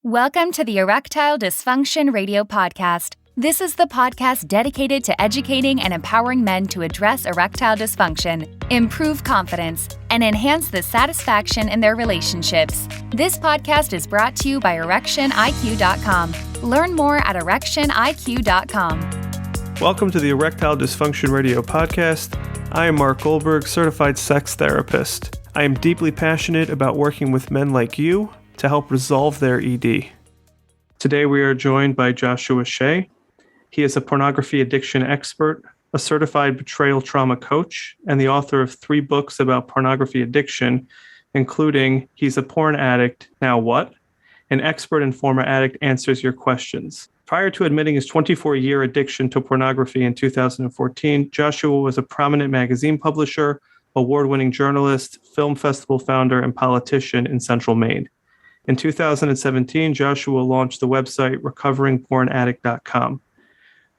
Welcome to the Erectile Dysfunction Radio Podcast. This is the podcast dedicated to educating and empowering men to address erectile dysfunction, improve confidence, and enhance the satisfaction in their relationships. This podcast is brought to you by ErectionIQ.com. Learn more at ErectionIQ.com. Welcome to the Erectile Dysfunction Radio Podcast. I am Mark Goldberg, certified sex therapist. I am deeply passionate about working with men like you to help resolve their ED. Today we are joined by Joshua Shea. He is a pornography addiction expert, a certified betrayal trauma coach, and the author of 3 books about pornography addiction, including Is Porn Addict Now What? An expert and former addict answers your questions. Prior to admitting his 24-year addiction to pornography in 2014, Joshua was a prominent magazine publisher, award-winning journalist, film festival founder, and politician in Central Maine. In 2017, Joshua launched the website recoveringpornaddict.com.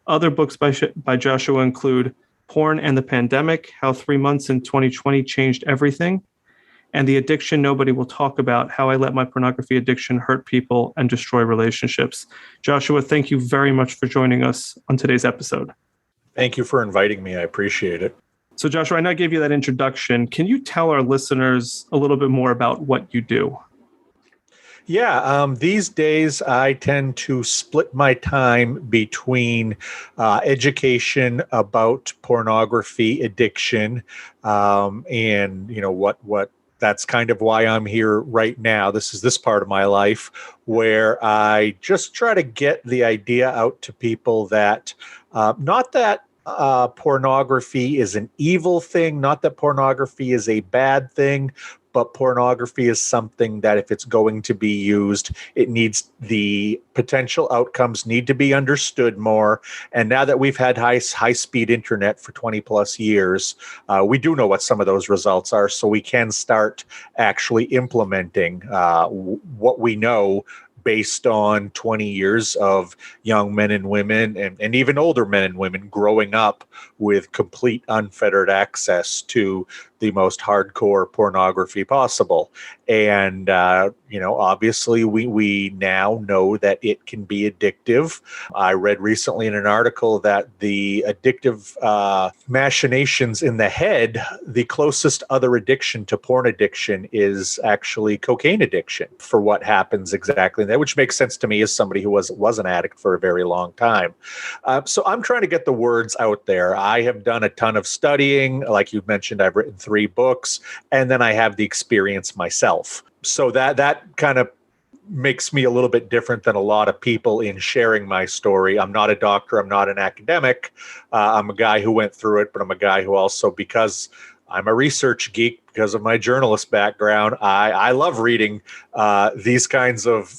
Other books by Joshua include Porn and the Pandemic, How 3 Months in 2020 Changed Everything, and The Addiction Nobody Will Talk About, How I Let My Pornography Addiction Hurt People and Destroy Relationships. Joshua, thank you very much for joining us on today's episode. Thank you for inviting me. I appreciate it. So Joshua, I know I gave you that introduction. Can you tell our listeners a little bit more about what you do? Yeah, these days I tend to split my time between education about pornography addiction, and what that's kind of why I'm here right now. This is this part of my life where I just try to get the idea out to people that not that pornography is an evil thing, not that pornography is a bad thing, but pornography is something that if it's going to be used, the potential outcomes need to be understood more. And now that we've had high-speed internet for 20 plus years, we do know what some of those results are, so we can start actually implementing what we know based on 20 years of young men and women and even older men and women growing up with complete unfettered access to the most hardcore pornography possible. And, obviously we now know that it can be addictive. I read recently in an article that the addictive machinations in the head, the closest other addiction to porn addiction is actually cocaine addiction for what happens exactly there, which makes sense to me as somebody who was an addict for a very long time. So I'm trying to get the words out there. I have done a ton of studying. Like you mentioned, I've written 3 books, and then I have the experience myself. So that kind of makes me a little bit different than a lot of people in sharing my story. I'm not a doctor. I'm not an academic. I'm a guy who went through it, but I'm a guy who also, because I'm a research geek, because of my journalist background, I love reading these kinds of,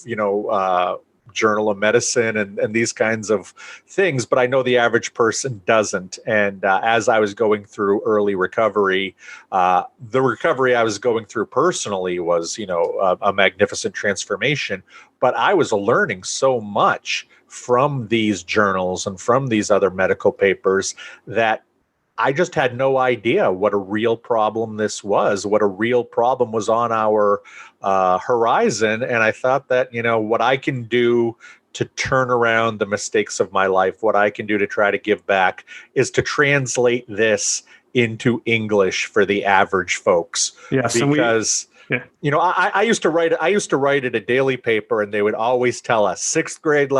Journal of Medicine and these kinds of things, but I know the average person doesn't. And as I was going through early recovery, the recovery I was going through personally was, a magnificent transformation. But I was learning so much from these journals and from these other medical papers that I just had no idea what a real problem this was, what a real problem was on our horizon. And I thought that, what I can do to turn around the mistakes of my life, what I can do to try to give back is to translate this into English for the average folks. Yes, because I used to write at a daily paper, and they would always tell us 6th grade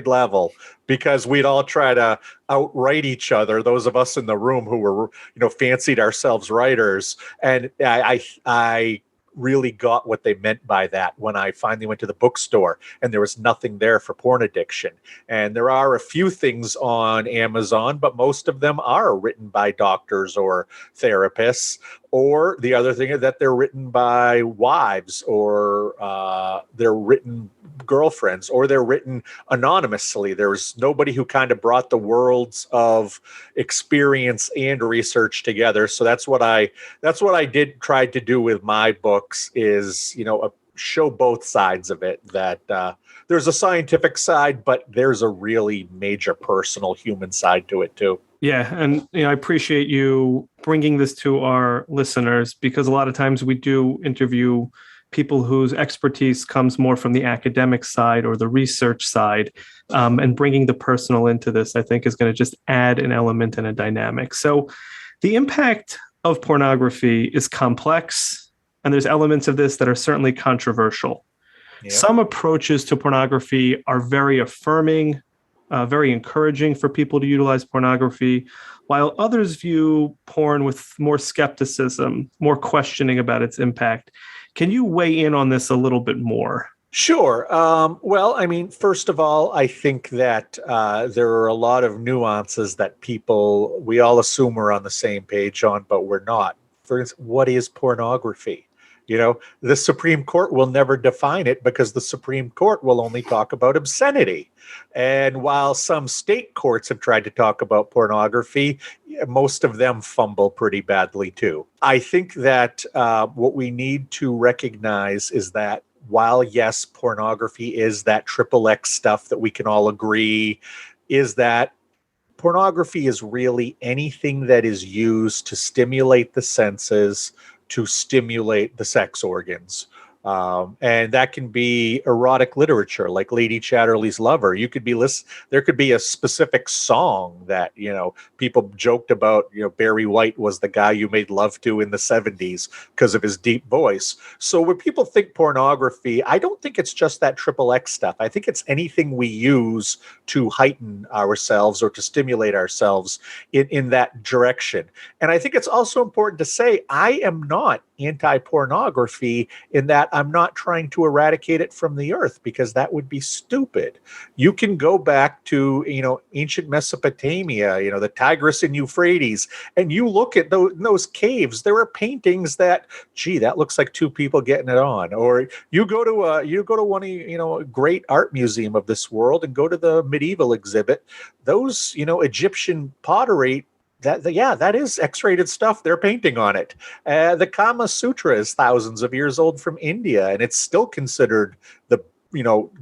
level, because we'd all try to outwrite each other, those of us in the room who were, fancied ourselves writers. And I really got what they meant by that when I finally went to the bookstore and there was nothing there for porn addiction. And there are a few things on Amazon, but most of them are written by doctors or therapists. Or the other thing is that they're written by wives, or they're written girlfriends, or they're written anonymously. There's nobody who kind of brought the worlds of experience and research together. So that's what I tried to do with my books is, show both sides of it, that there's a scientific side, but there's a really major personal human side to it too. Yeah. And I appreciate you bringing this to our listeners, because a lot of times we do interview people whose expertise comes more from the academic side or the research side, and bringing the personal into this, I think, is going to just add an element and a dynamic. So the impact of pornography is complex, and there's elements of this that are certainly controversial. Yeah. Some approaches to pornography are very affirming, very encouraging for people to utilize pornography, while others view porn with more skepticism, more questioning about its impact. Can you weigh in on this a little bit more? Sure. Well, I mean, first of all, I think that there are a lot of nuances that we all assume we're on the same page on, but we're not. For instance, what is pornography? The Supreme Court will never define it because the Supreme Court will only talk about obscenity. And while some state courts have tried to talk about pornography, most of them fumble pretty badly too. I think that what we need to recognize is that while, yes, pornography is that XXX stuff that we can all agree is that pornography is really anything that is used to stimulate the senses, to stimulate the sex organs. And that can be erotic literature, like Lady Chatterley's Lover. There could be a specific song that, people joked about, Barry White was the guy you made love to in the 70s because of his deep voice. So when people think pornography, I don't think it's just that XXX stuff. I think it's anything we use to heighten ourselves or to stimulate ourselves in that direction. And I think it's also important to say, I am not anti-pornography in that I'm not trying to eradicate it from the earth, because that would be stupid. You can go back to, ancient Mesopotamia, the Tigris and Euphrates, and you look at those caves, there are paintings that, that looks like two people getting it on. Or you go to one of, a great art museum of this world and go to the medieval exhibit, those, Egyptian pottery, that is X-rated stuff. They're painting on it. The Kama Sutra is thousands of years old from India, and it's still considered the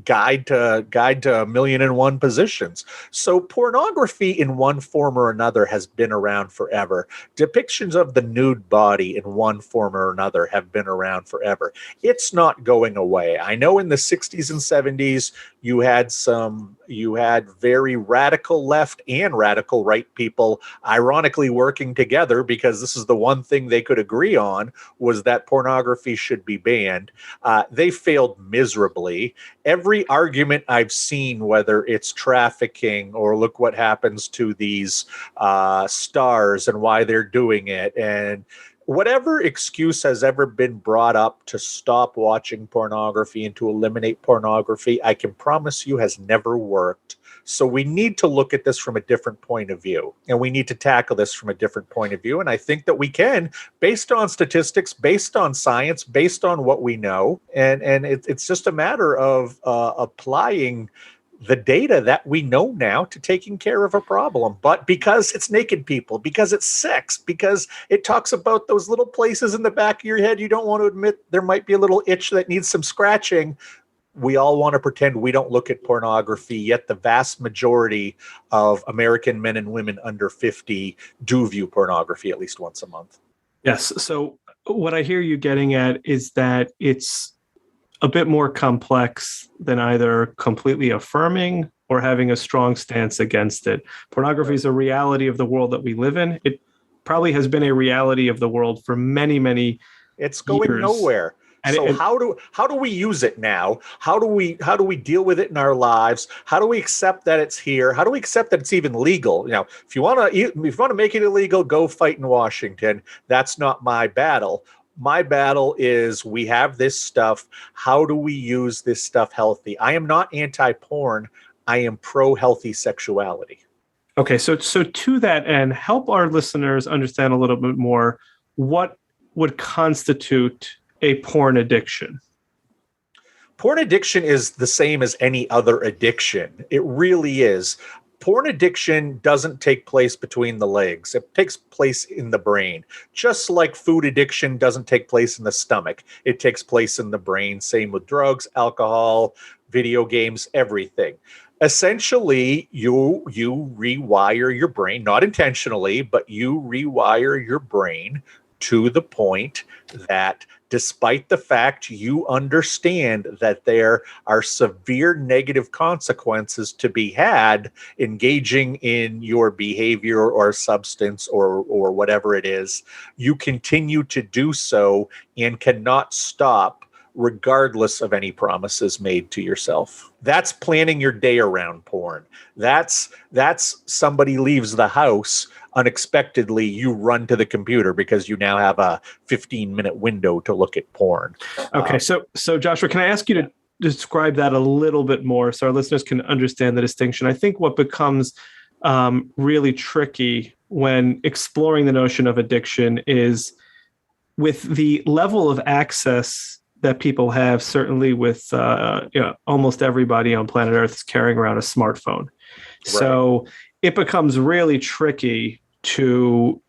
guide to 1,000,001 positions. So pornography in one form or another has been around forever. Depictions of the nude body in one form or another have been around forever. It's not going away. I know in the 60s and 70s, you had very radical left and radical right people ironically working together, because this is the one thing they could agree on, was that pornography should be banned. They failed miserably. Every argument I've seen, whether it's trafficking or look what happens to these stars and why they're doing it, and whatever excuse has ever been brought up to stop watching pornography and to eliminate pornography, I can promise you has never worked. So we need to look at this from a different point of view, and we need to tackle this from a different point of view. And I think that we can, based on statistics, based on science, based on what we know. And it's just a matter of applying the data that we know now to taking care of a problem. But because it's naked people, because it's sex, because it talks about those little places in the back of your head you don't want to admit there might be a little itch that needs some scratching, we all want to pretend we don't look at pornography, yet the vast majority of American men and women under 50 do view pornography at least once a month. Yes. So what I hear you getting at is that it's a bit more complex than either completely affirming or having a strong stance against it. Pornography is a reality of the world that we live in. It probably has been a reality of the world for many, many It's going years. Nowhere. And so how do we use it now? How do we deal with it in our lives? How do we accept that it's here? How do we accept that it's even legal? If you want to make it illegal, go fight in Washington. That's not my battle. My battle is, we have this stuff. How do we use this stuff healthy? I am not anti-porn. I am pro-healthy sexuality. Okay, so to that end, help our listeners understand a little bit more what would constitute a porn addiction. Porn addiction is the same as any other addiction. It really is. Porn addiction doesn't take place between the legs. It takes place in the brain. Just like food addiction doesn't take place in the stomach. It takes place in the brain. Same with drugs, alcohol, video games, everything. Essentially, you rewire your brain, not intentionally, but you rewire your brain to the point that despite the fact you understand that there are severe negative consequences to be had engaging in your behavior or substance or whatever it is, you continue to do so and cannot stop regardless of any promises made to yourself. That's planning your day around porn. That's somebody leaves the house unexpectedly, you run to the computer because you now have a 15-minute window to look at porn. Okay, so Joshua, can I ask you to describe that a little bit more so our listeners can understand the distinction? I think what becomes really tricky when exploring the notion of addiction is with the level of access that people have, certainly with almost everybody on planet Earth is carrying around a smartphone. Right. So it becomes really tricky to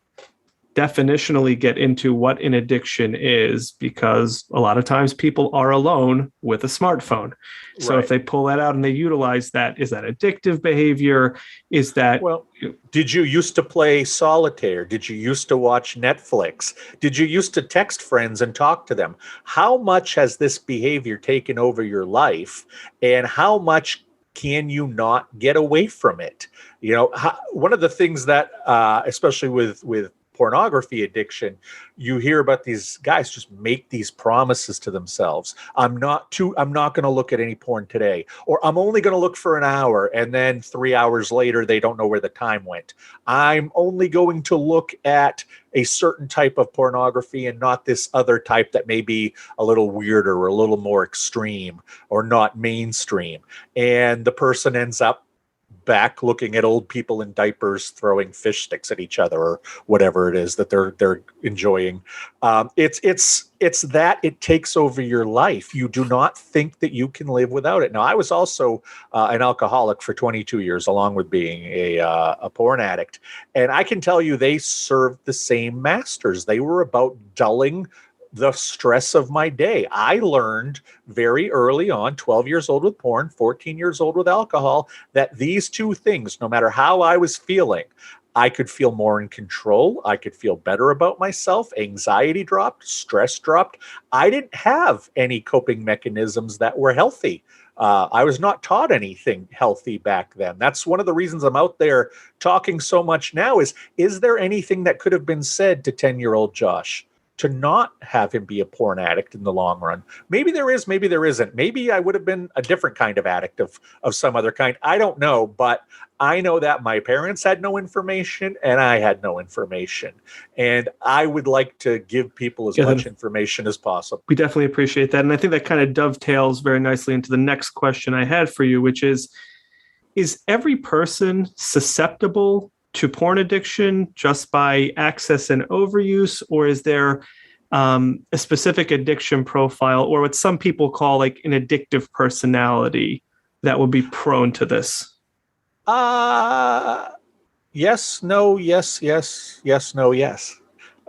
definitionally get into what an addiction is, because a lot of times people are alone with a smartphone. So right. If they pull that out and they utilize that, is that addictive behavior? Is that... Well, did you used to play solitaire? Did you used to watch Netflix? Did you used to text friends and talk to them? How much has this behavior taken over your life? And how much can you not get away from it? You know, one of the things that, especially with pornography addiction, you hear about these guys just make these promises to themselves. I'm not going to look at any porn today, or I'm only going to look for an hour. And then 3 hours later, they don't know where the time went. I'm only going to look at a certain type of pornography and not this other type that may be a little weirder or a little more extreme or not mainstream. And the person ends up back looking at old people in diapers throwing fish sticks at each other or whatever it is that they're enjoying. It's that it takes over your life. You do not think that you can live without it. Now, I was also an alcoholic for 22 years, along with being a porn addict. And I can tell you they served the same masters. They were about dulling the stress of my day. I learned very early on, 12 years old with porn, 14 years old with alcohol, that these two things, no matter how I was feeling, I could feel more in control. I could feel better about myself. Anxiety dropped, stress dropped. I didn't have any coping mechanisms that were healthy. I was not taught anything healthy back then. That's one of the reasons I'm out there talking so much now is there anything that could have been said to 10-year-old Josh to not have him be a porn addict in the long run? Maybe there is, maybe there isn't. Maybe I would have been a different kind of addict of some other kind. I don't know, but I know that my parents had no information and I had no information. And I would like to give people as much information as possible. We definitely appreciate that. And I think that kind of dovetails very nicely into the next question I had for you, which is every person susceptible to porn addiction just by access and overuse, or is there a specific addiction profile, or what some people call like an addictive personality that would be prone to this? Yes, no, yes, yes, yes, no, yes.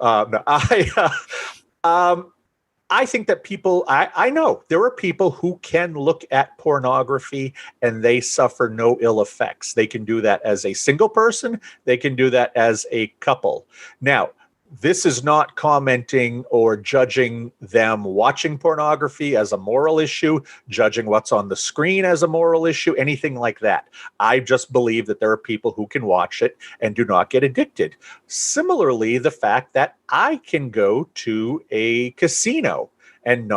No, I think that people, I know there are people who can look at pornography and they suffer no ill effects. They can do that as a single person. They can do that as a couple. Now, this is not commenting or judging them watching pornography as a moral issue, judging what's on the screen as a moral issue, anything like that. I just believe that there are people who can watch it and do not get addicted. Similarly, the fact that I can go to a casino and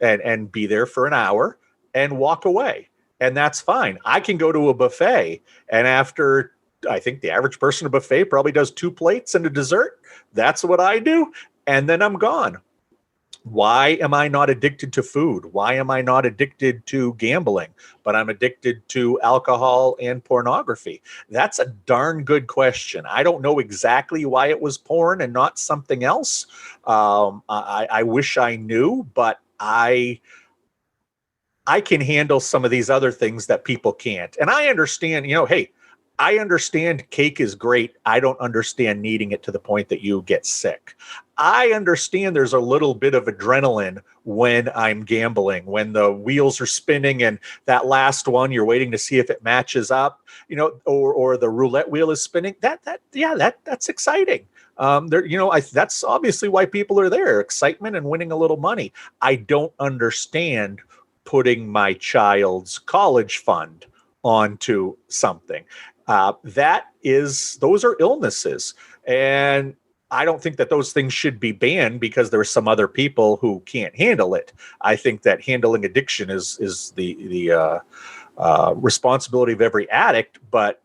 and be there for an hour and walk away, and that's fine. I can go to a buffet, and after, I think the average person at a buffet probably does 2 plates and a dessert. That's what I do. And then I'm gone. Why am I not addicted to food? Why am I not addicted to gambling, but I'm addicted to alcohol and pornography? That's a darn good question. I don't know exactly why it was porn and not something else. I wish I knew, but I can handle some of these other things that people can't. And I understand, hey, I understand cake is great. I don't understand needing it to the point that you get sick. I understand there's a little bit of adrenaline when I'm gambling, when the wheels are spinning and that last one, you're waiting to see if it matches up, or the roulette wheel is spinning. That's exciting. That's obviously why people are there, excitement and winning a little money. I don't understand putting my child's college fund onto something. Those are illnesses. And I don't think that those things should be banned because there are some other people who can't handle it. I think that handling addiction is the responsibility of every addict, but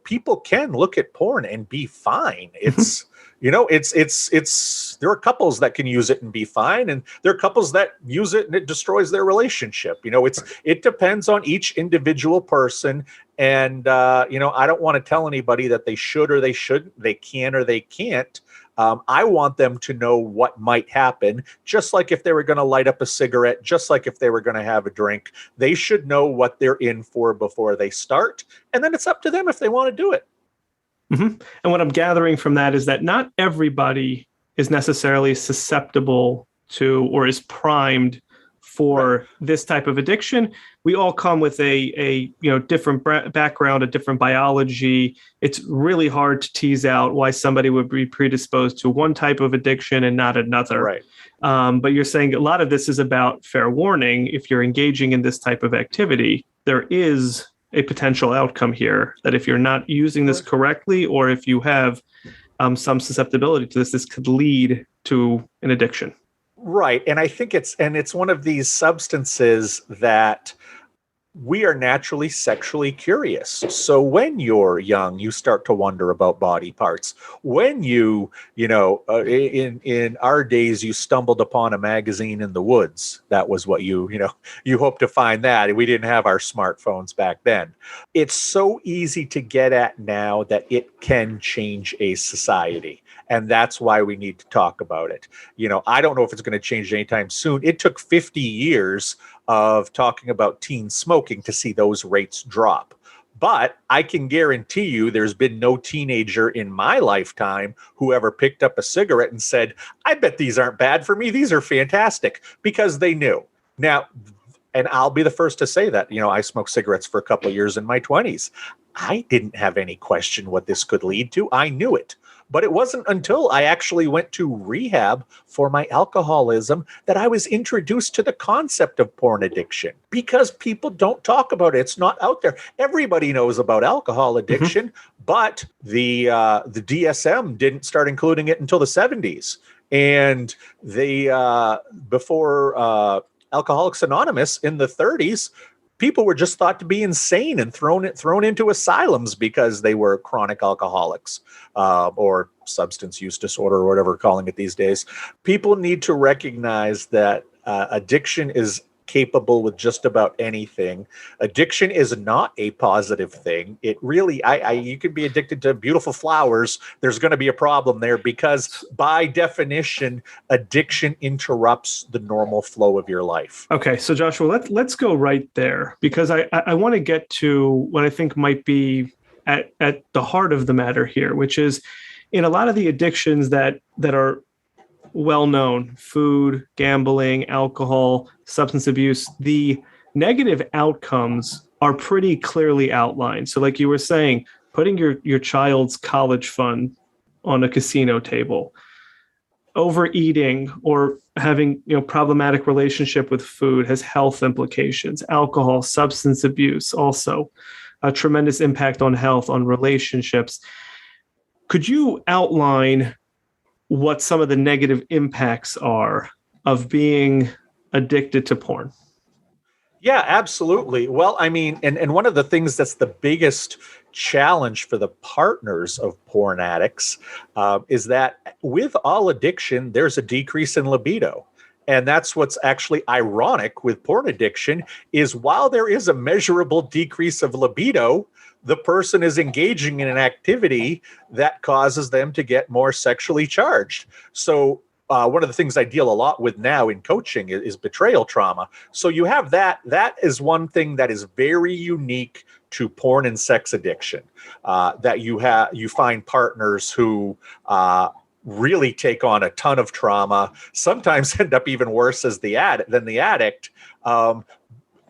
people can look at porn and be fine. It's there are couples that can use it and be fine, and there are couples that use it and it destroys their relationship. It depends on each individual person. And I don't want to tell anybody that they should or they shouldn't, they can or they can't. I want them to know what might happen, just like if they were going to light up a cigarette, just like if they were going to have a drink. They should know what they're in for before they start, and then it's up to them if they want to do it. Mm-hmm. And what I'm gathering from that is that not everybody is necessarily susceptible to or is primed for this type of addiction. We all come with a different background, a different biology. It's really hard to tease out why somebody would be predisposed to one type of addiction and not another. Right. But you're saying a lot of this is about fair warning. If you're engaging in this type of activity, there is a potential outcome here that if you're not using this correctly, or if you have some susceptibility to this could lead to an addiction. Right. And I think it's one of these substances that we are naturally sexually curious. So when you're young, you start to wonder about body parts. When in our days, you stumbled upon a magazine in the woods. That was what you hope to find that. We didn't have our smartphones back then. It's so easy to get at now that it can change a society. And that's why we need to talk about it. I don't know if it's going to change anytime soon. It took 50 years of talking about teen smoking to see those rates drop. But I can guarantee you there's been no teenager in my lifetime who ever picked up a cigarette and said, I bet these aren't bad for me. These are fantastic, because they knew. Now, and I'll be the first to say that, I smoked cigarettes for a couple of years in my 20s. I didn't have any question what this could lead to. I knew it. But it wasn't until I actually went to rehab for my alcoholism that I was introduced to the concept of porn addiction, because people don't talk about it. It's not out there. Everybody knows about alcohol addiction, but the DSM didn't start including it until the 70s. And before Alcoholics Anonymous in the 30s, people were just thought to be insane and thrown into asylums because they were chronic alcoholics or substance use disorder, or whatever we're calling it these days. People need to recognize that addiction is capable with just about anything. Addiction is not a positive thing. It really, you could be addicted to beautiful flowers. There's going to be a problem there, because by definition, addiction interrupts the normal flow of your life. Okay, so Joshua, let's go right there, because I want to get to what I think might be at the heart of the matter here, which is in a lot of the addictions that are well known, food, gambling, alcohol, substance abuse, the negative outcomes are pretty clearly outlined. So like you were saying, putting your child's college fund on a casino table, overeating or having problematic relationship with food has health implications. Alcohol, substance abuse, also a tremendous impact on health, on relationships. Could you outline what some of the negative impacts are of being addicted to porn? Yeah, absolutely. Well, I mean, and one of the things that's the biggest challenge for the partners of porn addicts is that with all addiction, there's a decrease in libido. And that's what's actually ironic with porn addiction, is while there is a measurable decrease of libido, the person is engaging in an activity that causes them to get more sexually charged. So one of the things I deal a lot with now in coaching is betrayal trauma. So you have that. That is one thing that is very unique to porn and sex addiction, that you find partners who really take on a ton of trauma, sometimes end up even worse than the addict.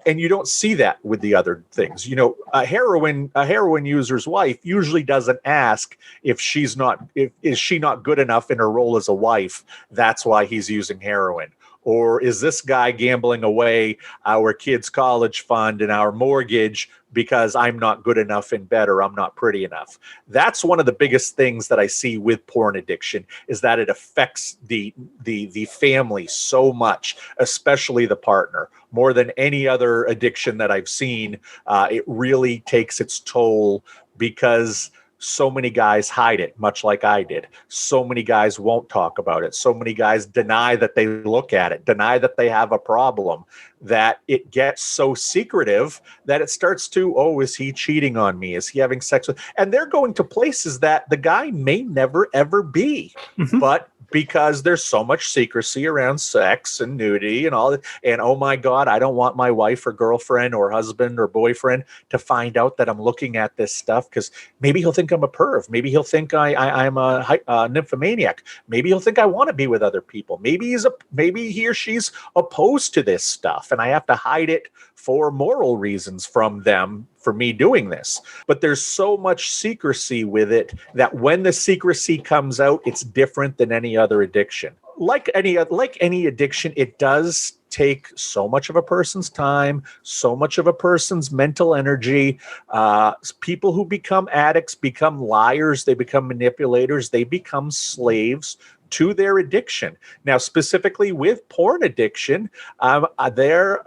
And you don't see that with the other things. You know, a heroin user's wife usually doesn't ask if is she not good enough in her role as a wife. That's why he's using heroin. Or is this guy gambling away our kids' college fund and our mortgage because I'm not good enough in bed or I'm not pretty enough? That's one of the biggest things that I see with porn addiction, is that it affects the family so much, especially the partner, more than any other addiction that I've seen. It really takes its toll because so many guys hide it, much like I did. So many guys won't talk about it. So many guys deny that they look at it, deny that they have a problem, that it gets so secretive that it starts to, oh, is he cheating on me? Is he having sex with? And they're going to places that the guy may never, ever be. Mm-hmm. But because there's so much secrecy around sex and nudity and all that. And oh my God, I don't want my wife or girlfriend or husband or boyfriend to find out that I'm looking at this stuff, because maybe he'll think I'm a perv. Maybe he'll think I'm a nymphomaniac. Maybe he'll think I want to be with other people. Maybe he or she's opposed to this stuff, and I have to hide it for moral reasons from them for me doing this. But there's so much secrecy with it that when the secrecy comes out, it's different than any other addiction. Like any addiction, it does take so much of a person's time, so much of a person's mental energy. People who become addicts become liars, they become manipulators, they become slaves to their addiction. Now, specifically with porn addiction, erectile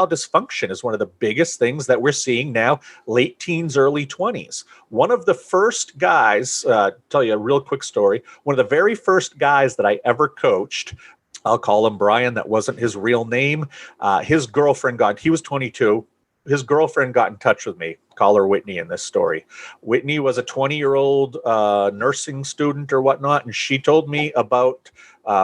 dysfunction is one of the biggest things that we're seeing now, late teens, early 20s. One of the first guys, tell you a real quick story, one of the very first guys that I ever coached, I'll call him Brian, that wasn't his real name. His girlfriend he was 22. His girlfriend got in touch with me. Call her Whitney in this story. Whitney was a 20-year-old nursing student or whatnot, and she told me about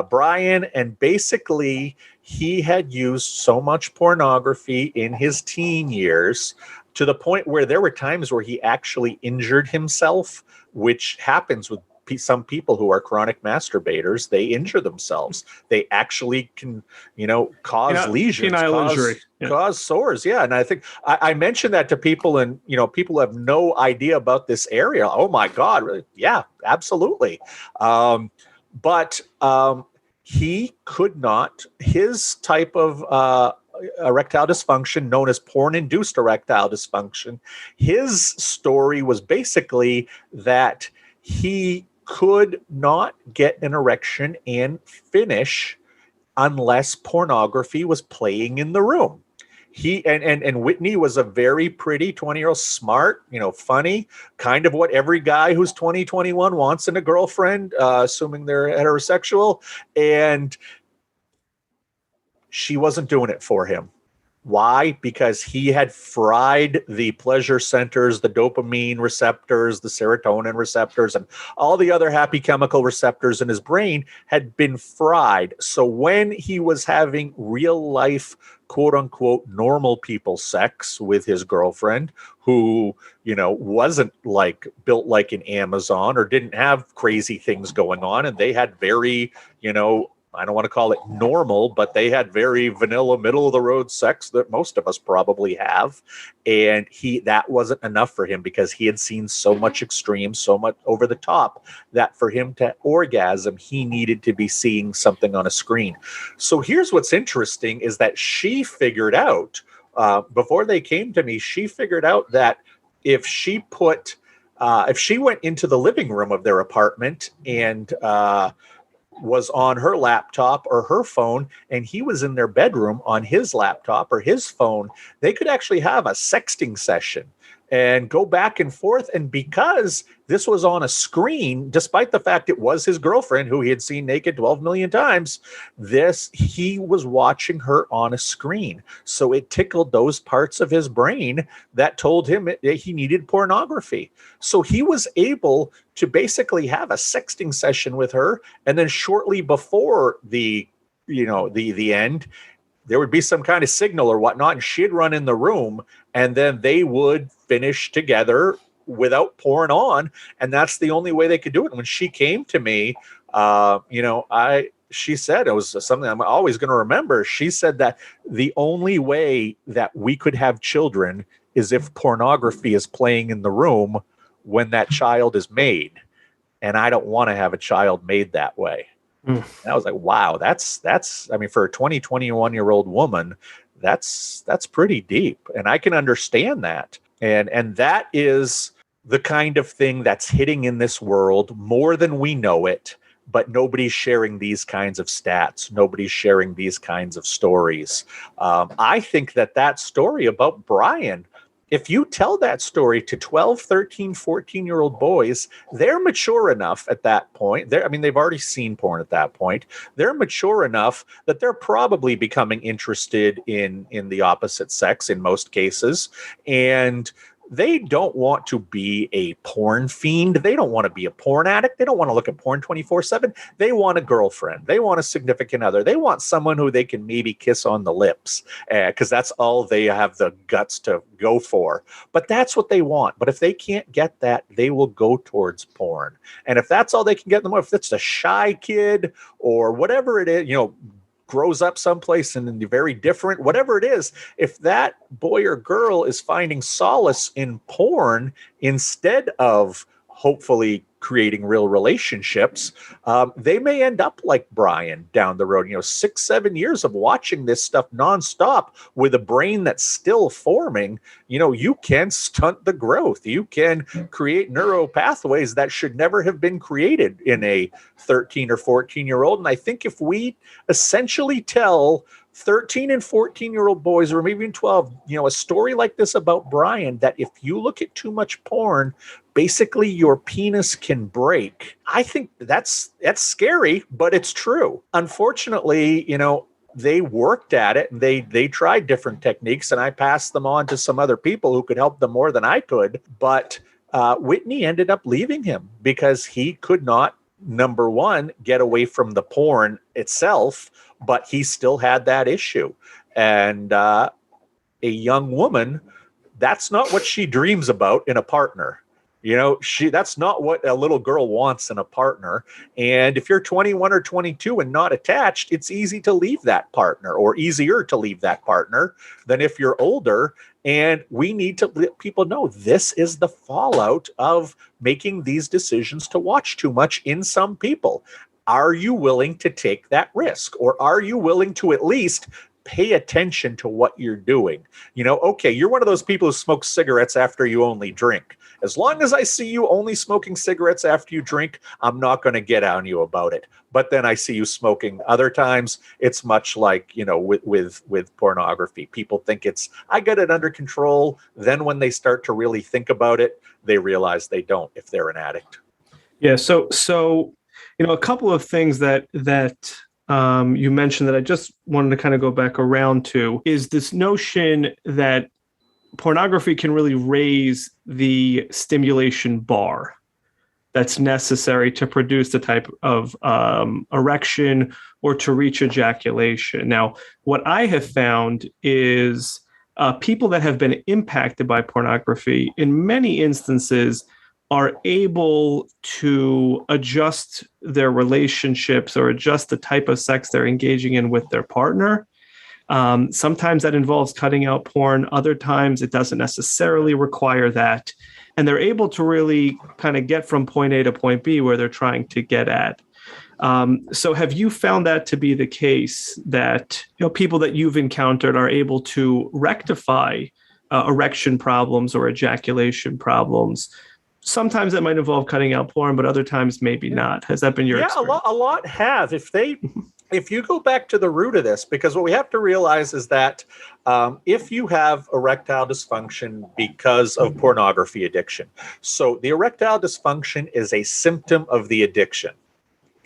Brian, and basically he had used so much pornography in his teen years to the point where there were times where he actually injured himself, which happens with some people who are chronic masturbators. They injure themselves. They actually can, cause lesions, cause sores. Yeah. And I think I mentioned that to people, and, people have no idea about this area. Oh my God. Really? Yeah, absolutely. But he could not, his type of, erectile dysfunction, known as porn-induced erectile dysfunction, his story was basically that he could not get an erection and finish unless pornography was playing in the room. He and Whitney was a very pretty 20-year-old, smart, funny, kind of what every guy who's 20, 21 wants in a girlfriend, assuming they're heterosexual. And she wasn't doing it for him. Why? Because he had fried the pleasure centers, the dopamine receptors, the serotonin receptors, and all the other happy chemical receptors in his brain had been fried. So when he was having real life, quote unquote, normal people sex with his girlfriend, who, wasn't built like an Amazon or didn't have crazy things going on, and they had very, I don't want to call it normal, but they had very vanilla, middle of the road sex that most of us probably have. And that wasn't enough for him, because he had seen so much extreme, so much over the top, that for him to orgasm, he needed to be seeing something on a screen. So here's what's interesting is that she figured out, before they came to me, she figured out that if she went into the living room of their apartment and, was on her laptop or her phone, and he was in their bedroom on his laptop or his phone, they could actually have a sexting session and go back and forth. And because this was on a screen, despite the fact it was his girlfriend who he had seen naked 12 million times, he was watching her on a screen. So it tickled those parts of his brain that told him that he needed pornography. So he was able to basically have a sexting session with her. And then shortly before the end, there would be some kind of signal or whatnot, and she'd run in the room, and then they would finish together without porn on. And that's the only way they could do it. And when she came to me, I she said, it was something I'm always going to remember. She said that the only way that we could have children is if pornography is playing in the room when that child is made. And I don't want to have a child made that way. And I was like, wow, that's, I mean, for a 21-year-old woman, that's pretty deep. And I can understand that. And that is the kind of thing that's hitting in this world more than we know it, but nobody's sharing these kinds of stats. Nobody's sharing these kinds of stories. I think that story about Brian, if you tell that story to 12, 13, 14-year-old boys, they're mature enough at that point. They've already seen porn at that point. They're mature enough that they're probably becoming interested in the opposite sex in most cases. And they don't want to be a porn fiend. They don't want to be a porn addict. They don't want to look at porn 24/7. They want a girlfriend. They want a significant other. They want someone who they can maybe kiss on the lips because that's all they have the guts to go for. But that's what they want. But if they can't get that, they will go towards porn. And if that's all they can get them, if it's a shy kid or whatever it is, grows up someplace and very different, whatever it is, if that boy or girl is finding solace in porn instead of hopefully creating real relationships, they may end up like Brian down the road. 6-7 years of watching this stuff nonstop with a brain that's still forming, you can stunt the growth. You can create neural pathways that should never have been created in a 13 or 14-year-old. And I think if we essentially tell 13 and 14-year-old boys, or maybe even 12, a story like this about Brian, that if you look at too much porn, basically your penis can break. I think that's scary, but it's true. Unfortunately, they worked at it and they tried different techniques, and I passed them on to some other people who could help them more than I could. But Whitney ended up leaving him because he could not, number one, get away from the porn itself, but he still had that issue. And a young woman, that's not what she dreams about in a partner. That's not what a little girl wants in a partner. And if you're 21 or 22 and not attached, it's easy to leave that partner, or easier to leave that partner than if you're older. And we need to let people know this is the fallout of making these decisions to watch too much in some people. Are you willing to take that risk? Or are you willing to at least pay attention to what you're doing? Okay, you're one of those people who smoke cigarettes after you only drink. As long as I see you only smoking cigarettes after you drink, I'm not going to get on you about it. But then I see you smoking other times. It's much like, with pornography. People think I got it under control. Then when they start to really think about it, they realize they don't if they're an addict. Yeah. So a couple of things that you mentioned that I just wanted to kind of go back around to is this notion that pornography can really raise the stimulation bar that's necessary to produce the type of erection or to reach ejaculation. Now, what I have found is people that have been impacted by pornography, in many instances, are able to adjust their relationships or adjust the type of sex they're engaging in with their partner. Sometimes that involves cutting out porn. Other times it doesn't necessarily require that. And they're able to really kind of get from point A to point B where they're trying to get at. So have you found that to be the case, that people that you've encountered are able to rectify erection problems or ejaculation problems? Sometimes that might involve cutting out porn, but other times maybe not. Has that been your experience? A lot have. If you go back to the root of this, because what we have to realize is that if you have erectile dysfunction because of pornography addiction, so the erectile dysfunction is a symptom of the addiction.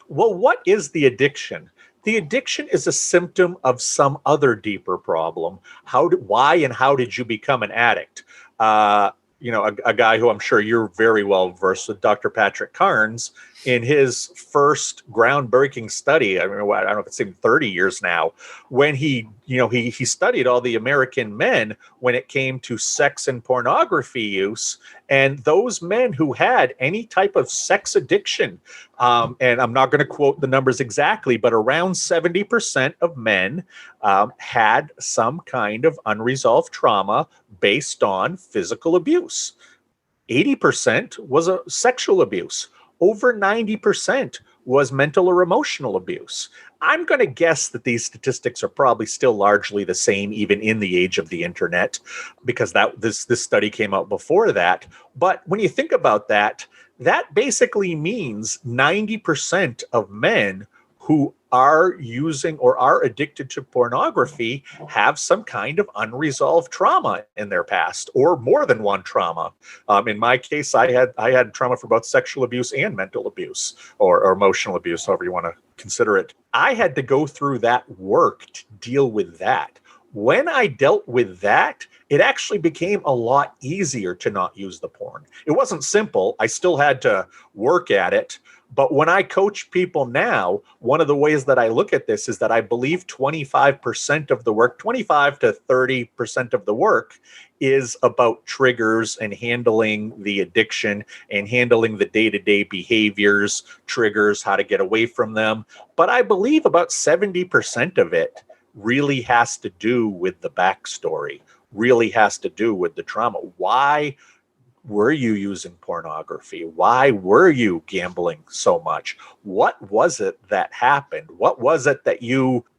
Well, what is the addiction? The addiction is a symptom of some other deeper problem. Why and how did you become an addict? A guy who I'm sure you're very well versed with, Dr. Patrick Carnes, in his first groundbreaking study. I don't know if it's even 30 years now, when he studied all the American men when it came to sex and pornography use, and those men who had any type of sex addiction, and I'm not going to quote the numbers exactly, but around 70% of men had some kind of unresolved trauma based on physical abuse. 80% was a sexual abuse. Over 90% was mental or emotional abuse. I'm going to guess that these statistics are probably still largely the same, even in the age of the internet, because this study came out before that. But when you think about that, that basically means 90% of men who are using or are addicted to pornography have some kind of unresolved trauma in their past, or more than one trauma. In my case, I had trauma for both sexual abuse and mental abuse, or emotional abuse, however you want to consider it. I had to go through that work to deal with that. When I dealt with that, it actually became a lot easier to not use the porn. It wasn't simple. I still had to work at it. But when I coach people now, one of the ways that I look at this is that I believe 25% of the work, 25 to 30% of the work is about triggers and handling the addiction and handling the day-to-day behaviors, triggers, how to get away from them. But I believe about 70% of it really has to do with the backstory, really has to do with the trauma. Why were you using pornography? Why were you gambling so much? What was it that happened? What was it that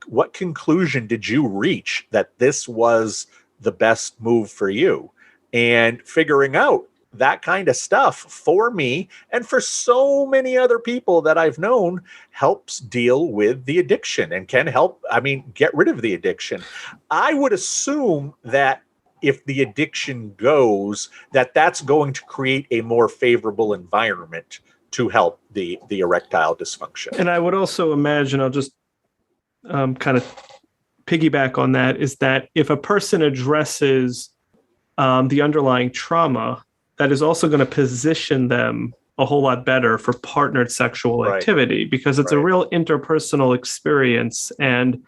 what conclusion did you reach that this was the best move for you? And figuring out that kind of stuff for me and for so many other people that I've known helps deal with the addiction and can help, get rid of the addiction. I would assume that if the addiction goes, that's going to create a more favorable environment to help the erectile dysfunction. And I would also imagine, I'll just kind of piggyback on that, is that if a person addresses the underlying trauma, that is also going to position them a whole lot better for partnered sexual activity, because it's a real interpersonal experience. And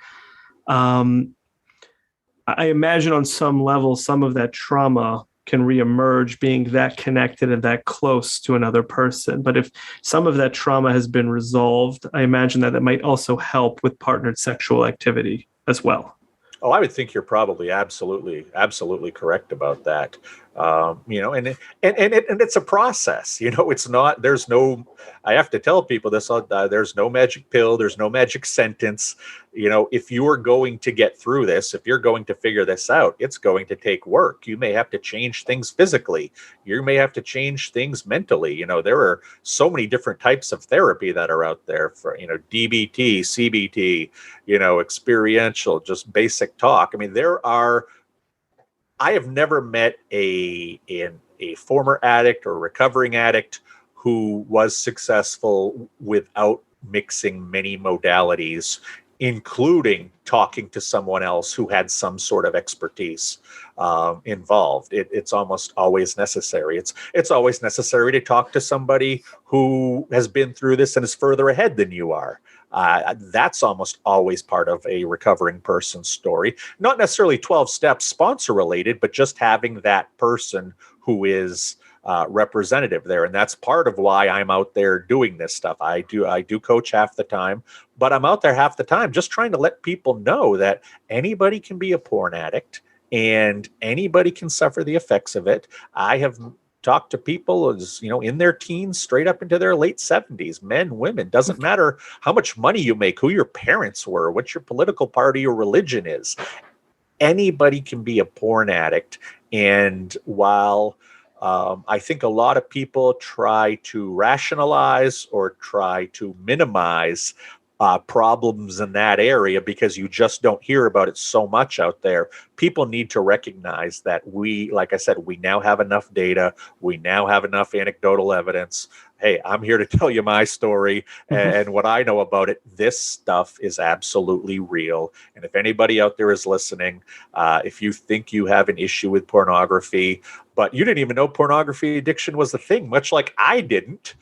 I imagine on some level, some of that trauma can reemerge being that connected and that close to another person. But if some of that trauma has been resolved, I imagine that might also help with partnered sexual activity as well. Oh, I would think you're probably absolutely correct about that. And it's a process. It's not. There's no. I have to tell people this. There's no magic pill. There's no magic sentence. If you are going to get through this, if you're going to figure this out, it's going to take work. You may have to change things physically. You may have to change things mentally. There are so many different types of therapy that are out there for, DBT, CBT, experiential, just basic talk. I have never met a former addict or recovering addict who was successful without mixing many modalities, including talking to someone else who had some sort of expertise involved. It's almost always necessary. It's always necessary to talk to somebody who has been through this and is further ahead than you are. That's almost always part of a recovering person's story. Not necessarily 12 steps sponsor related, but just having that person who is representative there. And that's part of why I'm out there doing this stuff. I do coach half the time, but I'm out there half the time just trying to let people know that anybody can be a porn addict and anybody can suffer the effects of it. I have talked to people in their teens straight up into their late 70s, men, women, doesn't matter how much money you make, who your parents were, what your political party or religion is. Anybody can be a porn addict. And while I think a lot of people try to rationalize or try to minimize problems in that area because you just don't hear about it so much out there. People need to recognize that like I said, we now have enough data. We now have enough anecdotal evidence. Hey, I'm here to tell you my story and what I know about it. This stuff is absolutely real. And if anybody out there is listening, if you think you have an issue with pornography, but you didn't even know pornography addiction was a thing, much like I didn't,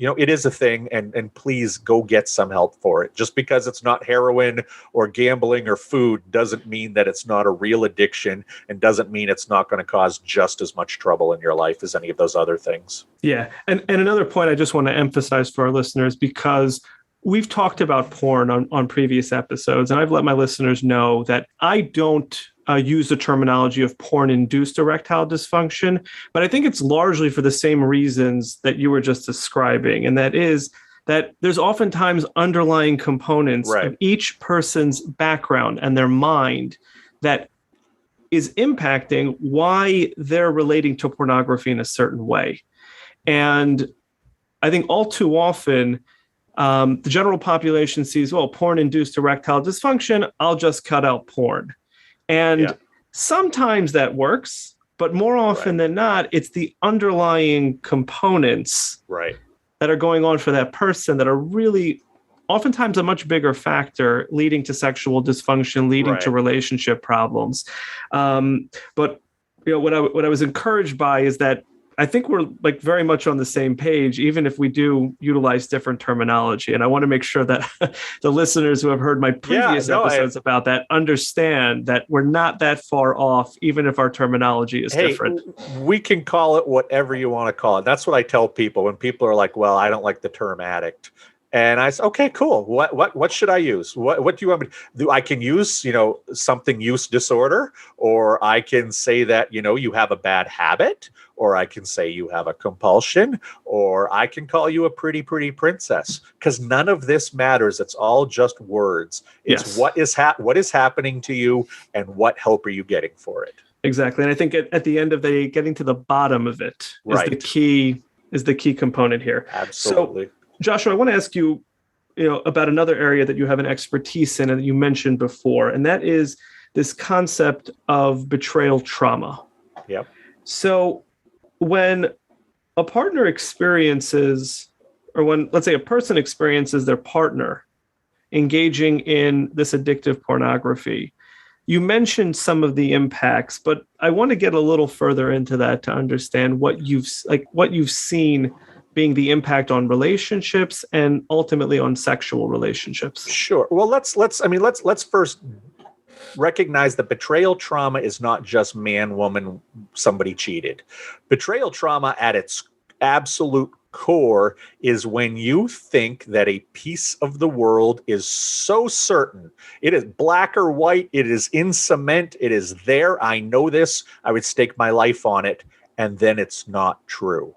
it is a thing, and please go get some help for it. Just because it's not heroin or gambling or food doesn't mean that it's not a real addiction, and doesn't mean it's not going to cause just as much trouble in your life as any of those other things. Yeah. And another point I just want to emphasize for our listeners, because we've talked about porn on previous episodes, and I've let my listeners know that I don't use the terminology of porn-induced erectile dysfunction, but I think it's largely for the same reasons that you were just describing, and that is that there's oftentimes underlying components of each person's background and their mind that is impacting why they're relating to pornography in a certain way. And I think all too often, the general population sees, well, porn-induced erectile dysfunction, I'll just cut out porn. And sometimes that works, but more often than not, it's the underlying components that are going on for that person that are really oftentimes a much bigger factor, leading to sexual dysfunction, leading to relationship problems. But what I was encouraged by is that I think we're like very much on the same page, even if we do utilize different terminology. And I want to make sure that the listeners who have heard my previous episodes about that understand that we're not that far off, even if our terminology is different. We can call it whatever you want to call it. That's what I tell people when people are like, well, I don't like the term addict. And I said, okay, cool. What should I use? What do you want me to do? I can use, something use disorder, or I can say that, you have a bad habit, or I can say you have a compulsion, or I can call you a pretty princess, because none of this matters. It's all just words. It's what is happening to you, and what help are you getting for it? Exactly. And I think at the end of the day, getting to the bottom of it is the key component here. Absolutely. So, Joshua, I want to ask you, about another area that you have an expertise in and that you mentioned before, and that is this concept of betrayal trauma. Yep. So when a partner experiences, or when, let's say, a person experiences their partner engaging in this addictive pornography, you mentioned some of the impacts, but I want to get a little further into that to understand what you've seen being the impact on relationships and ultimately on sexual relationships. Sure. Well, let's first recognize that betrayal trauma is not just man, woman, somebody cheated. Betrayal trauma at its absolute core is when you think that a piece of the world is so certain. It is black or white. It is in cement. It is there. I know this. I would stake my life on it. And then it's not true.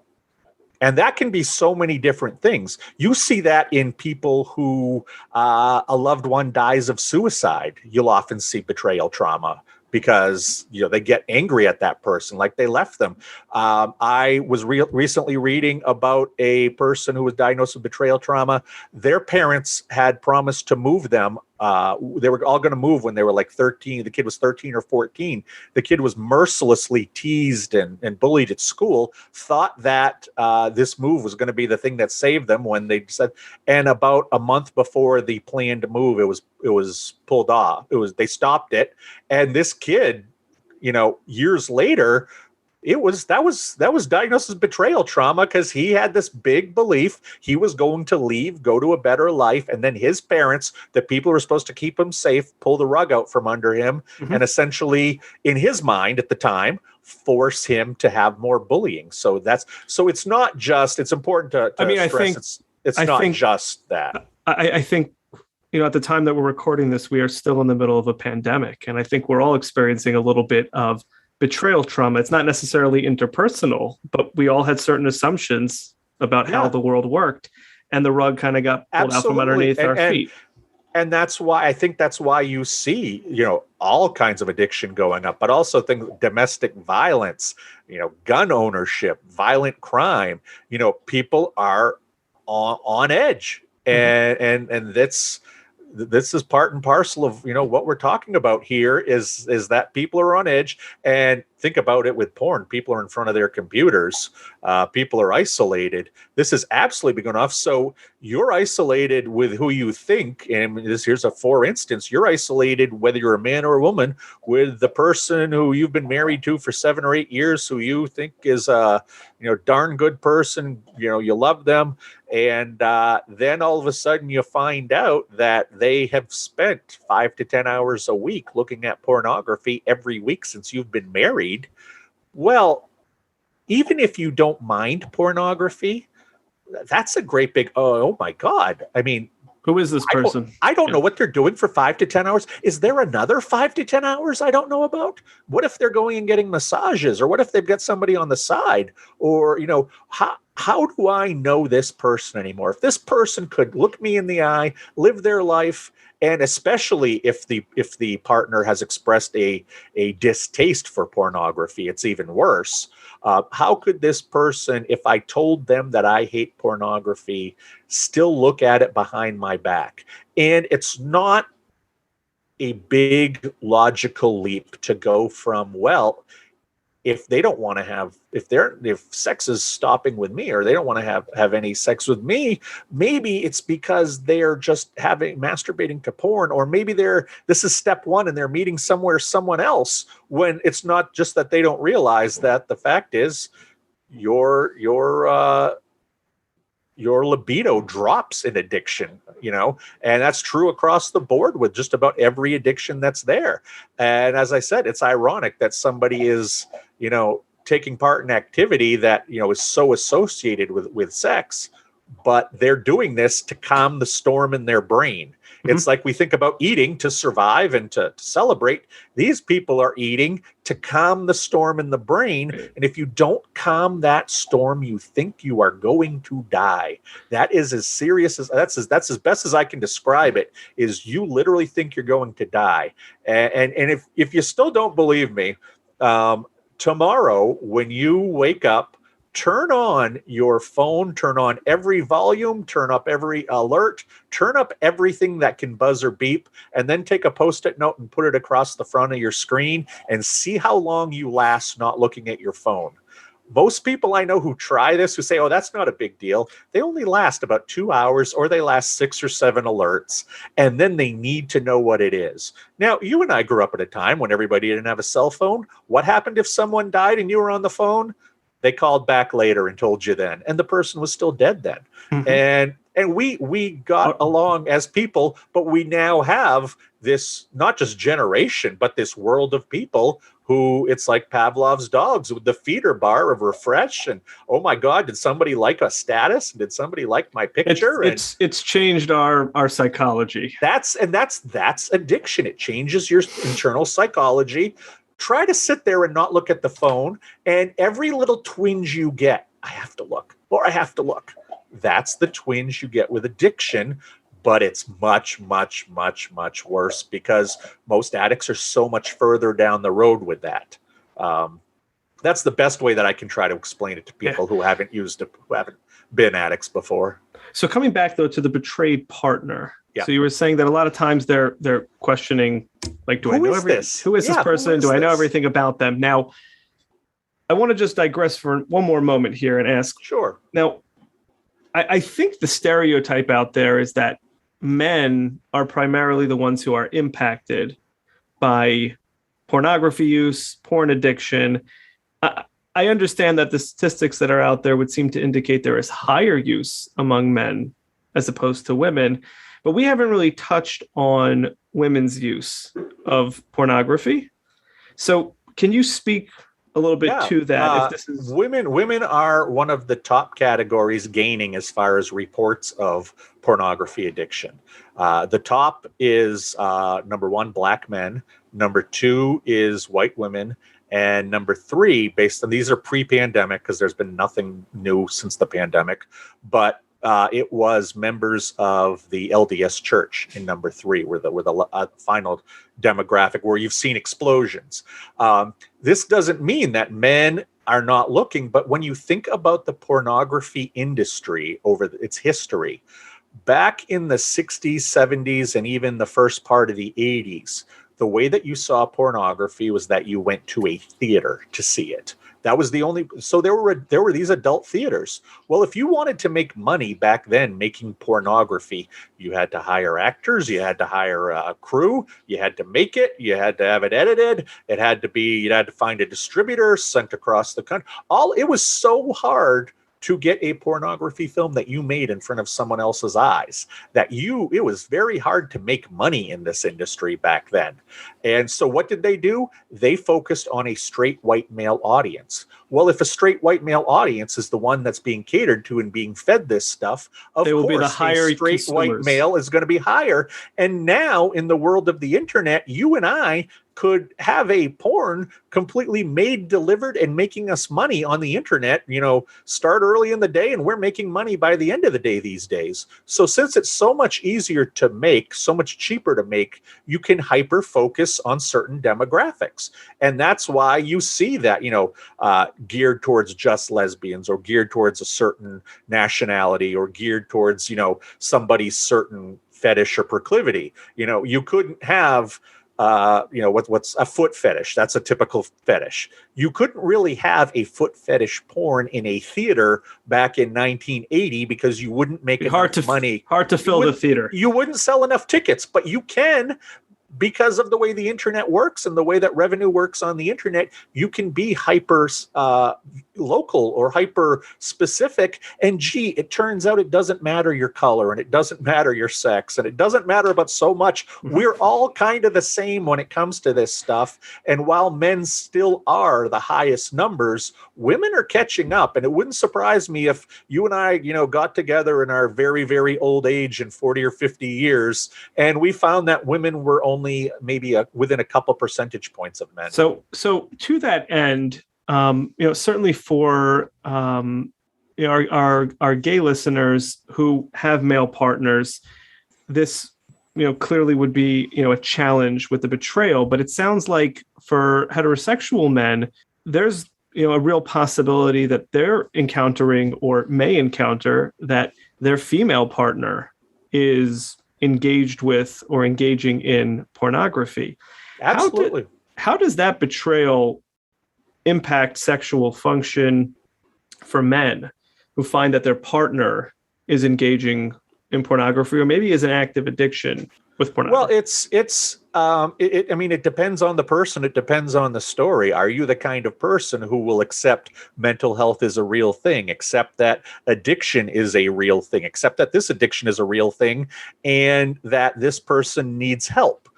And that can be so many different things. You see that in people who a loved one dies of suicide. You'll often see betrayal trauma because they get angry at that person, like they left them. I was recently reading about a person who was diagnosed with betrayal trauma. Their parents had promised to move them. They were all going to move when they were like 13. The kid was 13 or 14. The kid was mercilessly teased and bullied at school, thought that this move was going to be the thing that saved them when they said, and about a month before the planned move, it was pulled off. They stopped it. And this kid, years later, that was diagnosed as betrayal trauma because he had this big belief he was going to leave, go to a better life, and then his parents, the people who were supposed to keep him safe, pull the rug out from under him, and essentially, in his mind at the time, force him to have more bullying. So it's not just. It's important to stress. It's not just that. I think. At the time that we're recording this, we are still in the middle of a pandemic, and I think we're all experiencing a little bit of betrayal trauma. It's not necessarily interpersonal, but we all had certain assumptions about how the world worked, and the rug kind of got pulled out from underneath our feet. And that's why you see, all kinds of addiction going up, but also things, domestic violence, gun ownership, violent crime, people are on edge. And this is part and parcel of, what we're talking about here is that people are on edge. And think about it with porn. People are in front of their computers. People are isolated. This is absolutely going off. So you're isolated with who you think. And here's a for instance. You're isolated, whether you're a man or a woman, with the person who you've been married to for 7 or 8 years, who you think is darn good person, you love them. And then all of a sudden you find out that they have spent 5 to 10 hours a week looking at pornography every week since you've been married. Well, even if you don't mind pornography, that's a great big, oh my God. I mean, who is this person? I don't know what they're doing for 5 to 10 hours. Is there another 5 to 10 hours I don't know about? What if they're going and getting massages? Or what if they've got somebody on the side? Or, how do I know this person anymore? If this person could look me in the eye, live their life, and especially if the partner has expressed a distaste for pornography, it's even worse. How could this person, if I told them that I hate pornography, still look at it behind my back? And it's not a big logical leap to go from, well, if they don't want to have, if sex is stopping with me, or they don't want to have any sex with me, maybe it's because they're just masturbating to porn, or maybe this is step one and they're meeting someone else, when it's not just that they don't realize that the fact is your libido drops in addiction, and that's true across the board with just about every addiction that's there. And as I said, it's ironic that somebody is, taking part in activity that, is so associated with sex, but they're doing this to calm the storm in their brain. Mm-hmm. It's like we think about eating to survive and to celebrate. These people are eating to calm the storm in the brain. And if you don't calm that storm, you think you are going to die. That is as serious as that's as best as I can describe it, is you literally think you're going to die. And if you still don't believe me, tomorrow when you wake up, turn on your phone, turn on every volume, turn up every alert, turn up everything that can buzz or beep, and then take a Post-it note and put it across the front of your screen and see how long you last not looking at your phone. Most people I know who try this, who say, oh, that's not a big deal, they only last about 2 hours, or they last 6 or 7 alerts, and then they need to know what it is. Now, you and I grew up at a time when everybody didn't have a cell phone. What happened if someone died and you were on the phone? They called back later and told you then, and the person was still dead then. Mm-hmm. And we got along as people, but we now have this, not just generation, but this world of people who, it's like Pavlov's dogs with the feeder bar of refresh. And, oh my God, did somebody like a status? Did somebody like my picture? It's changed our psychology. That's addiction. It changes your internal psychology. Try to sit there and not look at the phone, and every little twinge you get, I have to look, or I have to look. That's the twinge you get with addiction, but it's much, much, much, much worse because most addicts are so much further down the road with that. That's the best way that I can try to explain it to people who haven't been addicts before. So coming back though to the betrayed partner. Yeah. So you were saying that a lot of times they're questioning, like, do I know everything? Who is this person? Do I know everything about them? Now, I want to just digress for one more moment here and ask. Sure. Now, I think the stereotype out there is that men are primarily the ones who are impacted by pornography use, porn addiction. I understand that the statistics that are out there would seem to indicate there is higher use among men as opposed to women. But we haven't really touched on women's use of pornography. So can you speak a little bit to that? If this is women are one of the top categories gaining as far as reports of pornography addiction. The top is number 1, Black men. Number 2 is white women. And number 3, based on, these are pre-pandemic because there's been nothing new since the pandemic, but it was members of the LDS Church in number 3, were the final demographic where you've seen explosions. This doesn't mean that men are not looking, but when you think about the pornography industry over its history, back in the 60s, 70s, and even the first part of the 80s, the way that you saw pornography was that you went to a theater to see it. That was the only. So there were these adult theaters. Well, if you wanted to make money back then making pornography, you had to hire actors, you had to hire a crew, you had to make it, you had to have it edited, you'd had to find a distributor sent across the country. It was so hard to get a pornography film that you made in front of someone else's eyes, it was very hard to make money in this industry back then. And so what did they do? They focused on a straight white male audience. Well, if a straight white male audience is the one that's being catered to and being fed this stuff, of course, be the higher a straight white male is going to be higher. And now in the world of the internet, you and I could have a porn completely made, delivered, and making us money on the internet, start early in the day, and we're making money by the end of the day these days. So since it's so much easier to make, so much cheaper to make, you can hyper focus on certain demographics. And that's why you see that, geared towards just lesbians, or geared towards a certain nationality, or geared towards, somebody's certain fetish or proclivity. You couldn't have what's a foot fetish. That's a typical fetish. You couldn't really have a foot fetish porn in a theater back in 1980 because you wouldn't make enough money. Hard to fill the theater. You wouldn't sell enough tickets, but you can. Because of the way the internet works and the way that revenue works on the internet, you can be hyper local or hyper specific. And it turns out it doesn't matter your color, and it doesn't matter your sex, and it doesn't matter about so much. We're all kind of the same when it comes to this stuff. And while men still are the highest numbers, women are catching up. And it wouldn't surprise me if you and I, got together in our very, very old age in 40 or 50 years, and we found that women were only maybe within a couple percentage points of men. So to that end, certainly for our gay listeners who have male partners, this clearly would be a challenge with the betrayal. But it sounds like for heterosexual men, there's a real possibility that they're encountering or may encounter that their female partner is engaged with or engaging in pornography. Absolutely. How does that betrayal impact sexual function for men who find that their partner is engaging in pornography, or maybe is an active addiction with pornography? Well, it depends on the person. It depends on the story. Are you the kind of person who will accept mental health is a real thing, accept that addiction is a real thing, accept that this addiction is a real thing, and that this person needs help?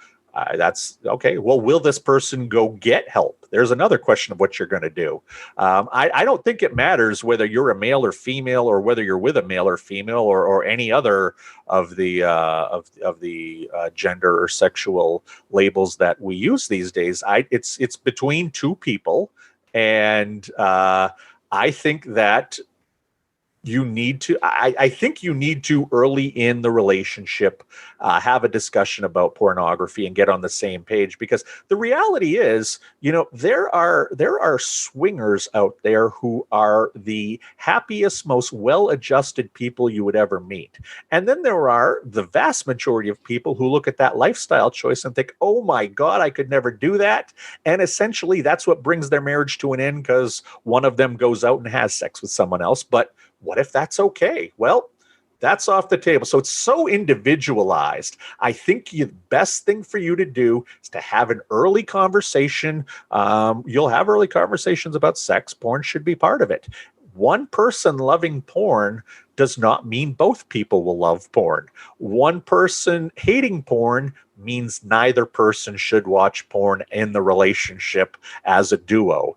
That's okay. Well, will this person go get help? There's another question of what you're going to do. I don't think it matters whether you're a male or female, or whether you're with a male or female, or any other of the gender or sexual labels that we use these days. It's between two people, and I think that I think you need to early in the relationship have a discussion about pornography and get on the same page, because the reality is, there are swingers out there who are the happiest, most well-adjusted people you would ever meet. And then there are the vast majority of people who look at that lifestyle choice and think, oh my God, I could never do that. And essentially that's what brings their marriage to an end, because one of them goes out and has sex with someone else. But what if that's okay? Well, that's off the table. So it's so individualized. I think the best thing for you to do is to have an early conversation. You'll have early conversations about sex. Porn should be part of it. One person loving porn does not mean both people will love porn. One person hating porn means neither person should watch porn in the relationship as a duo.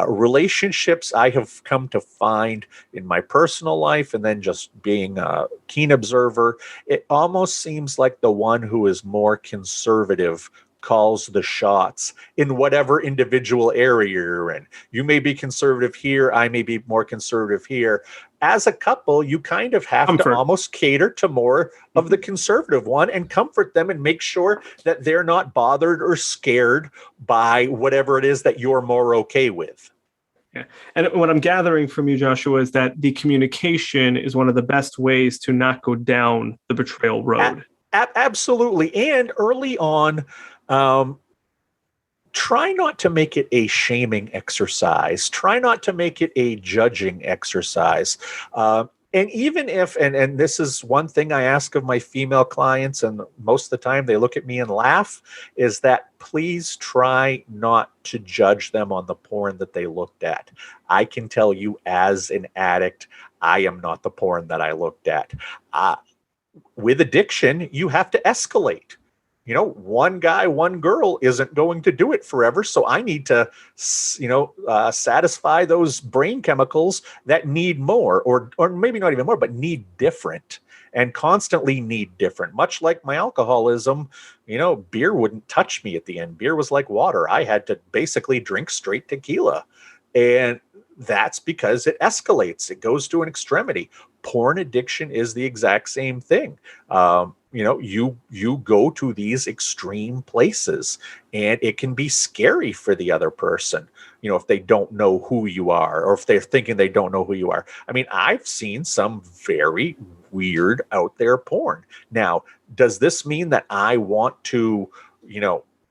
Relationships, I have come to find in my personal life, and then just being a keen observer, it almost seems like the one who is more conservative calls the shots in whatever individual area you're in. You may be conservative here, I may be more conservative here. As a couple, you kind of have to almost cater to more of the conservative one and comfort them and make sure that they're not bothered or scared by whatever it is that you're more okay with. Yeah. And what I'm gathering from you, Joshua, is that the communication is one of the best ways to not go down the betrayal road. Absolutely. And early on, try not to make it a shaming exercise. Try not to make it a judging exercise. And even if, and this is one thing I ask of my female clients, and most of the time they look at me and laugh, is that please try not to judge them on the porn that they looked at. I can tell you as an addict, I am not the porn that I looked at. With addiction, you have to escalate. One guy, one girl isn't going to do it forever. So I need to, satisfy those brain chemicals that need more, or maybe not even more, but need different, and constantly need different. Much like my alcoholism, beer wouldn't touch me at the end. Beer was like water. I had to basically drink straight tequila. And that's because it escalates. It goes to an extremity. Porn addiction is the exact same thing. You go to these extreme places, and it can be scary for the other person, if they don't know who you are, or if they're thinking they don't know who you are. I mean, I've seen some very weird out there porn. Now, does this mean that I want to,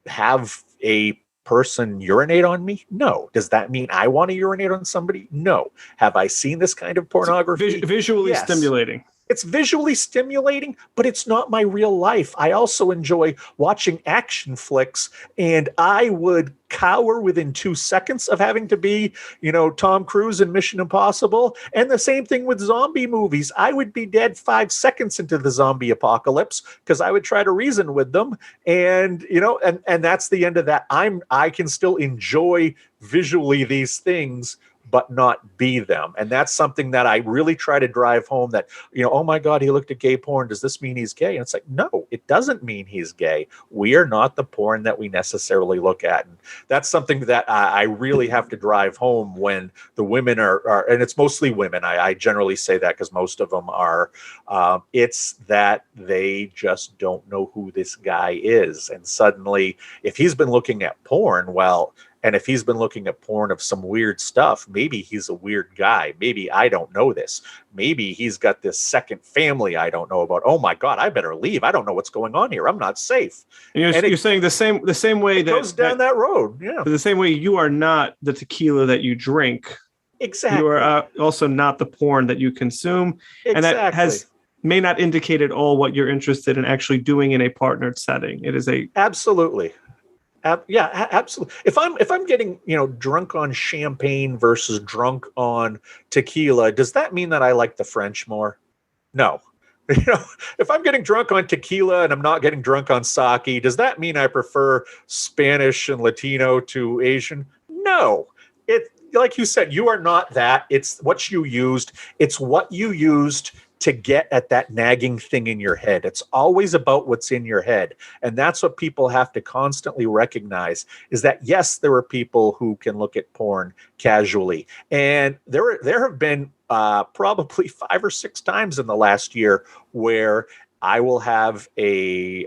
have a person urinate on me? No. Does that mean I want to urinate on somebody? No. Have I seen this kind of pornography? Visually stimulating. It's visually stimulating, but it's not my real life. I also enjoy watching action flicks, and I would cower within 2 seconds of having to be, Tom Cruise in Mission Impossible. And the same thing with zombie movies. I would be dead 5 seconds into the zombie apocalypse because I would try to reason with them. And, and that's the end of that. I can still enjoy visually these things, but not be them. And that's something that I really try to drive home, that, oh my God, he looked at gay porn. Does this mean he's gay? And it's like, no, it doesn't mean he's gay. We are not the porn that we necessarily look at. And that's something that I really have to drive home when the women are and it's mostly women. I generally say that because most of them are, it's that they just don't know who this guy is. And suddenly, if he's been looking at porn, and if he's been looking at porn of some weird stuff, maybe he's a weird guy. Maybe I don't know this. Maybe he's got this second family I don't know about. Oh my God, I better leave. I don't know what's going on here. I'm not safe. And you're saying the same way it goes down that road. Yeah. The same way you are not the tequila that you drink. Exactly. You are also not the porn that you consume. Exactly. And that may not indicate at all what you're interested in actually doing in a partnered setting. It is absolutely. Yeah, absolutely. If I'm getting, drunk on champagne versus drunk on tequila, does that mean that I like the French more? No. If I'm getting drunk on tequila and I'm not getting drunk on sake, does that mean I prefer Spanish and Latino to Asian? No. Like you said, you are not that. It's what you used. It's what you used to get at that nagging thing in your head. It's always about what's in your head. And that's what people have to constantly recognize, is that, yes, there are people who can look at porn casually. And there have been probably 5 or 6 times in the last year where I will have a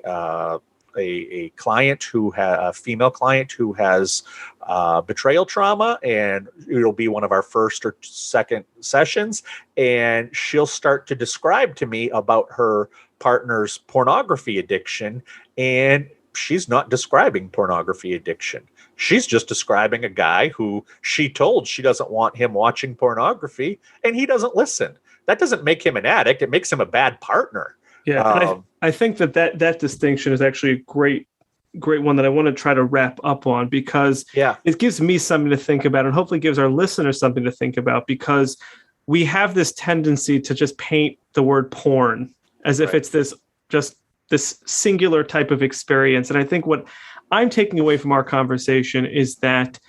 client a female client who has betrayal trauma, and it'll be one of our first or second sessions, and she'll start to describe to me about her partner's pornography addiction, and she's not describing pornography addiction. She's just describing a guy who she told she doesn't want him watching pornography, and he doesn't listen. That doesn't make him an addict. It makes him a bad partner. Yeah, I think that distinction is actually a great one that I want to try to wrap up on, because it gives me something to think about, and hopefully gives our listeners something to think about, because we have this tendency to just paint the word porn as if it's this singular type of experience. And I think what I'm taking away from our conversation is that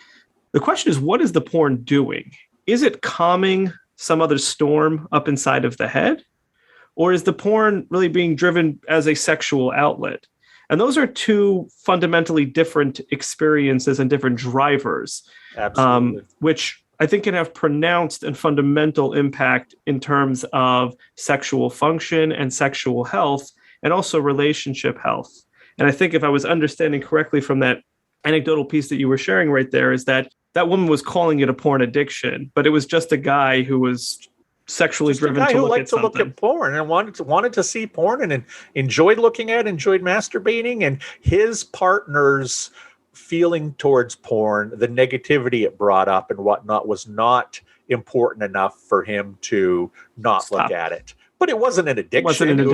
the question is, what is the porn doing? Is it calming some other storm up inside of the head? Or is the porn really being driven as a sexual outlet? And those are two fundamentally different experiences and different drivers, which I think can have pronounced and fundamental impact in terms of sexual function and sexual health, and also relationship health. And I think if I was understanding correctly from that anecdotal piece that you were sharing right there, is that woman was calling it a porn addiction, but it was just a guy who was sexually driven to look at porn and wanted to see porn and enjoyed looking at, enjoyed masturbating, and his partner's feeling towards porn, the negativity it brought up and whatnot was not important enough for him to not look at it. But it wasn't an addiction. It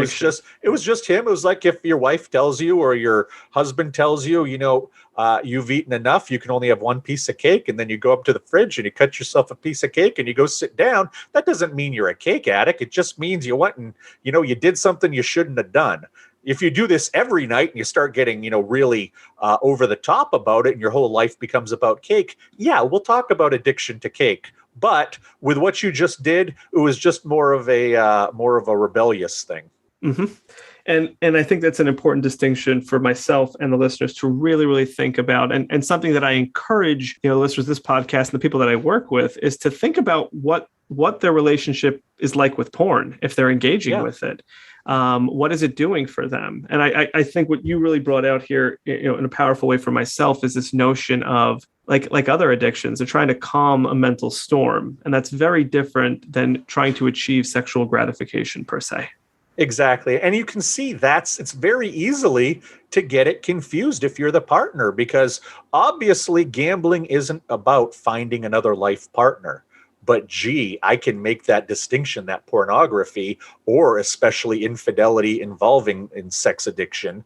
was just him. It was like if your wife tells you or your husband tells you, you've eaten enough, you can only have one piece of cake, and then you go up to the fridge and you cut yourself a piece of cake and you go sit down. That doesn't mean you're a cake addict. It just means you went and, you did something you shouldn't have done. If you do this every night and you start getting, really over the top about it and your whole life becomes about cake, yeah, we'll talk about addiction to cake. But with what you just did, it was just more of a rebellious thing. Mm-hmm. And I think that's an important distinction for myself and the listeners to really, really think about. And something that I encourage, listeners of this podcast and the people that I work with is to think about what their relationship is like with porn, if they're engaging with it. What is it doing for them? And I think what you really brought out here, in a powerful way for myself is this notion of like other addictions, they're trying to calm a mental storm. And that's very different than trying to achieve sexual gratification per se. Exactly. And you can see it's very easily to get it confused if you're the partner, because obviously gambling isn't about finding another life partner. But gee, I can make that distinction that pornography, or especially infidelity involving in sex addiction,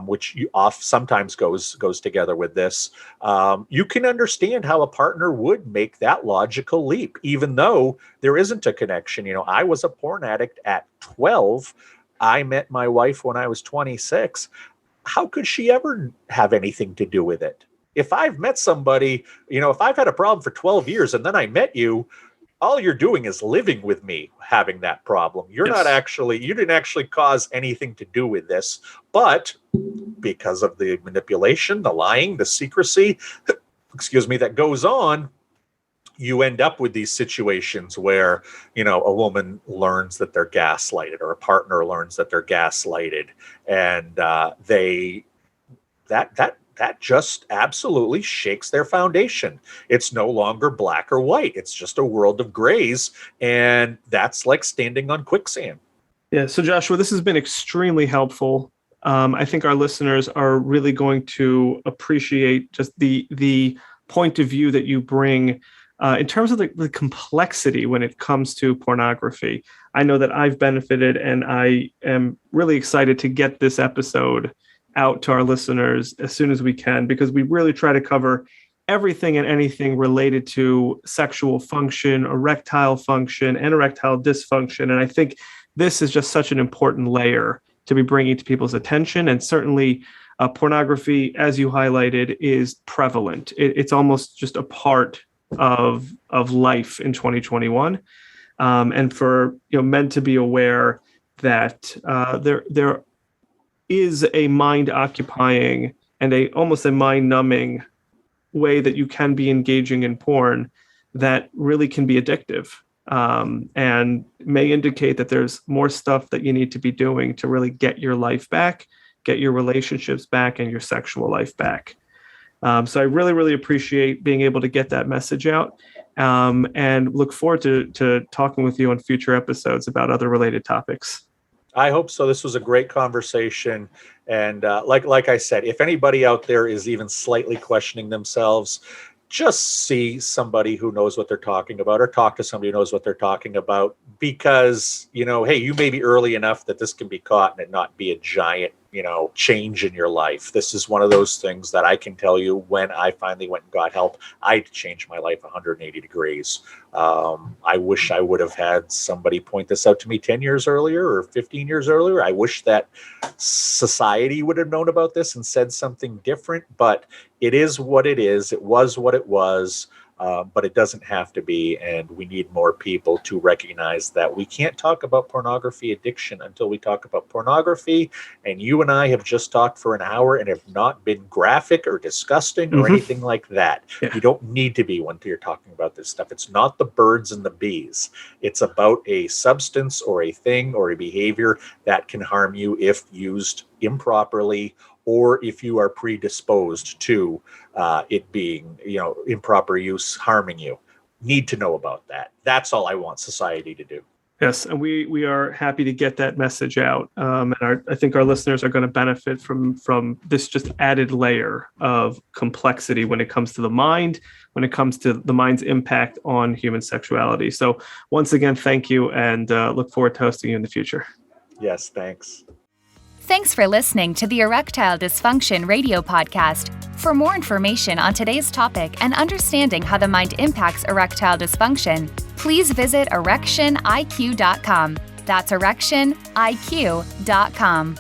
which sometimes goes together with this. You can understand how a partner would make that logical leap, even though there isn't a connection. I was a porn addict at 12. I met my wife when I was 26. How could she ever have anything to do with it? If I've met somebody, if I've had a problem for 12 years and then I met you, all you're doing is living with me having that problem. You didn't actually cause anything to do with this, but because of the manipulation, the lying, the secrecy, that goes on, you end up with these situations where, a woman learns that they're gaslighted or a partner learns that they're gaslighted, and that just absolutely shakes their foundation. It's no longer black or white. It's just a world of grays. And that's like standing on quicksand. Yeah. So Joshua, this has been extremely helpful. I think our listeners are really going to appreciate just the point of view that you bring in terms of the complexity when it comes to pornography. I know that I've benefited, and I am really excited to get this episode out to our listeners as soon as we can, because we really try to cover everything and anything related to sexual function, erectile function, and erectile dysfunction. And I think this is just such an important layer to be bringing to people's attention. And certainly pornography, as you highlighted, is prevalent. It's almost just a part of life in 2021. And for men to be aware that there is a mind-occupying and almost a mind-numbing way that you can be engaging in porn that really can be addictive, and may indicate that there's more stuff that you need to be doing to really get your life back, get your relationships back, and your sexual life back. So I really, really appreciate being able to get that message out, and look forward to talking with you on future episodes about other related topics. I hope so. This was a great conversation. And like I said, if anybody out there is even slightly questioning themselves, just see somebody who knows what they're talking about, or talk to somebody who knows what they're talking about, because, hey, you may be early enough that this can be caught and it not be a giant, change in your life. This is one of those things that I can tell you, when I finally went and got help, I changed my life 180 degrees. I wish I would have had somebody point this out to me 10 years earlier or 15 years earlier. I wish that society would have known about this and said something different, but it is what it is. It was what it was. But it doesn't have to be, and we need more people to recognize that we can't talk about pornography addiction until we talk about pornography. And you and I have just talked for an hour and have not been graphic or disgusting or anything like that. Yeah. You don't need to be when you're talking about this stuff. It's not the birds and the bees. It's about a substance or a thing or a behavior that can harm you if used improperly, or if you are predisposed to it being, improper use harming you. Need to know about that. That's all I want society to do. Yes, and we are happy to get that message out. And I think our listeners are going to benefit from this just added layer of complexity when it comes to the mind, when it comes to the mind's impact on human sexuality. So once again, thank you, and look forward to hosting you in the future. Yes, thanks. Thanks for listening to the Erectile Dysfunction Radio Podcast. For more information on today's topic and understanding how the mind impacts erectile dysfunction, please visit erectioniq.com. That's erectioniq.com.